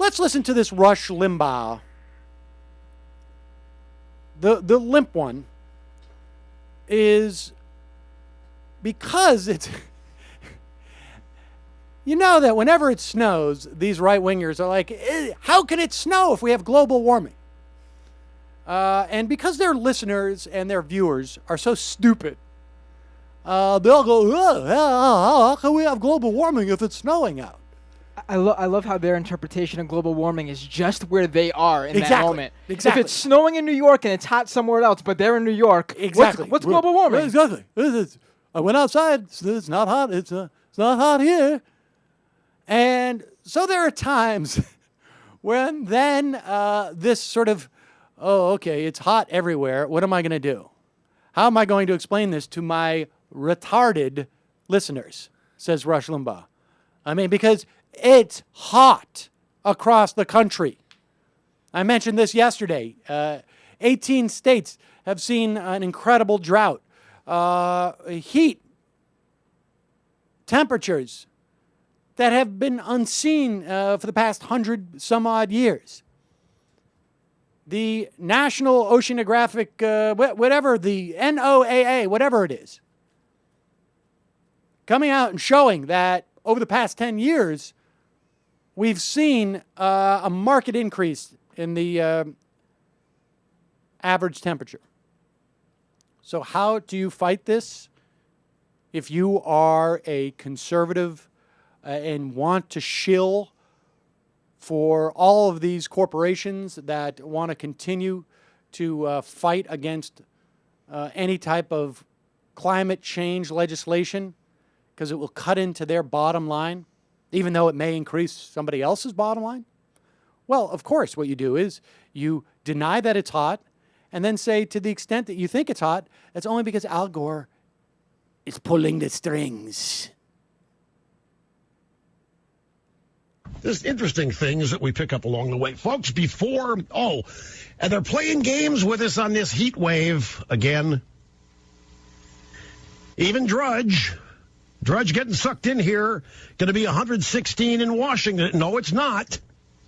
let's listen to this Rush Limbaugh. The limp one is because it's... You know that whenever it snows, these right-wingers are like, how can it snow if we have global warming? And because their listeners and their viewers are so stupid, they'll go, how can we have global warming if it's snowing out? I love how their interpretation of global warming is just where they are in that moment. Exactly. If it's snowing in New York and it's hot somewhere else, but they're in New York, exactly. what's global warming? Exactly. I went outside. It's not hot. It's not hot here. And so there are times when then this sort of, okay, it's hot everywhere. What am I going to do? How am I going to explain this to my retarded listeners, says Rush Limbaugh. I mean, because it's hot across the country. I mentioned this yesterday. 18 states have seen an incredible drought. Heat, temperatures that have been unseen for the past 100 some odd years. The National Oceanographic, whatever, the NOAA, whatever it is, coming out and showing that over the past 10 years, we've seen a marked increase in the average temperature. So how do you fight this? If you are a conservative and want to shill for all of these corporations that want to continue to fight against any type of climate change legislation because it will cut into their bottom line, even though it may increase somebody else's bottom line? Well, of course, what you do is you deny that it's hot and then say to the extent that you think it's hot, it's only because Al Gore is pulling the strings. There's interesting things that we pick up along the way. Folks, and they're playing games with us on this heat wave again. Even Drudge getting sucked in here, going to be 116 in Washington. No, it's not.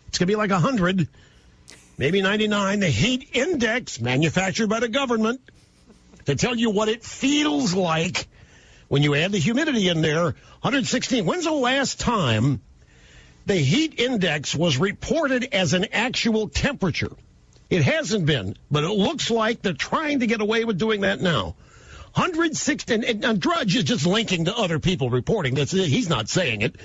It's going to be like 100, maybe 99. The heat index, manufactured by the government, to tell you what it feels like when you add the humidity in there, 116. When's the last time the heat index was reported as an actual temperature? It hasn't been, but it looks like they're trying to get away with doing that now. 116, and Drudge is just linking to other people reporting. He's not saying it.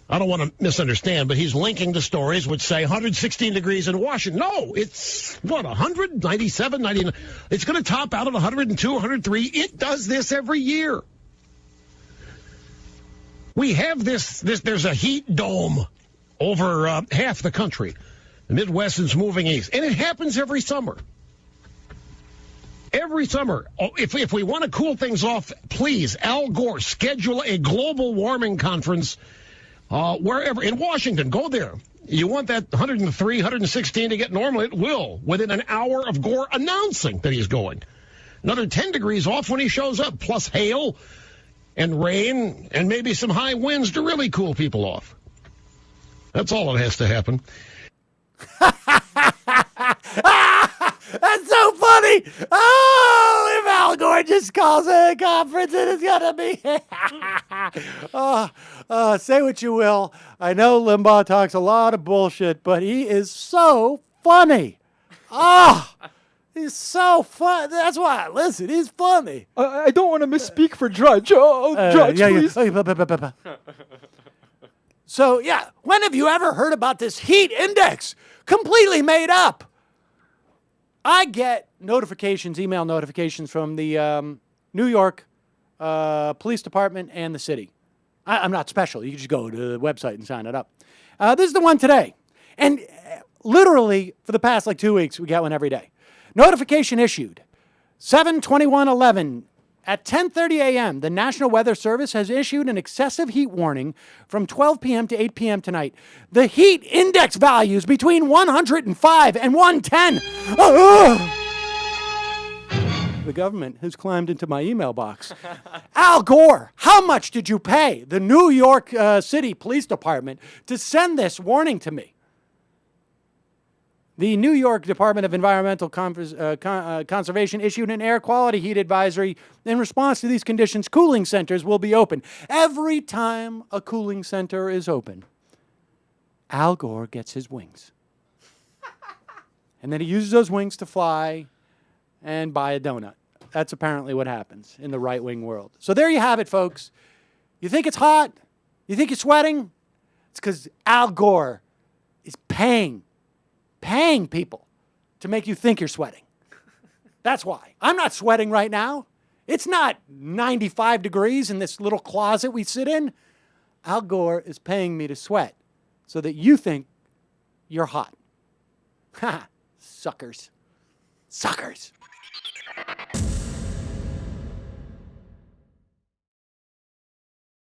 I don't want to misunderstand, but he's linking to stories which say 116 degrees in Washington. No, it's, 100, 97, 99. It's going to top out at 102, 103. It does this every year. We have there's a heat dome over half the country. The Midwest is moving east, and it happens every summer. Every summer. If we want to cool things off, please, Al Gore, schedule a global warming conference wherever. In Washington, go there. You want that 103, 116 to get normal, it will, within an hour of Gore announcing that he's going. Another 10 degrees off when he shows up, plus hail and rain and maybe some high winds to really cool people off. That's all that has to happen. That's so funny. Oh, if Al Gore just calls it a conference, it is going to be. Say what you will. I know Limbaugh talks a lot of bullshit, but he is so funny. He's so fun. That's why I listen. He's funny. I don't want to misspeak for Drudge. Drudge, please. Yeah. So, yeah, when have you ever heard about this heat index? Completely made up. I get email notifications from the New York Police Department and the city. I'm not special. You can just go to the website and sign it up. This is the one today. And literally, for the past 2 weeks, we get one every day. Notification issued. 7/21/11 at 10:30 a.m., the National Weather Service has issued an excessive heat warning from 12 p.m. to 8 p.m. tonight. The heat index values between 105 and 110. The government has climbed into my email box. Al Gore, how much did you pay the New York City Police Department to send this warning to me? The New York Department of Environmental Conservation issued an air quality heat advisory. In response to these conditions, cooling centers will be open. Every time a cooling center is open, Al Gore gets his wings. And then he uses those wings to fly and buy a donut. That's apparently what happens in the right-wing world. So there you have it, folks. You think it's hot? You think you're sweating? It's because Al Gore is paying people to make you think you're sweating. That's why. I'm not sweating right now. It's not 95 degrees in this little closet we sit in. Al Gore is paying me to sweat so that you think you're hot. Ha! Suckers. Suckers.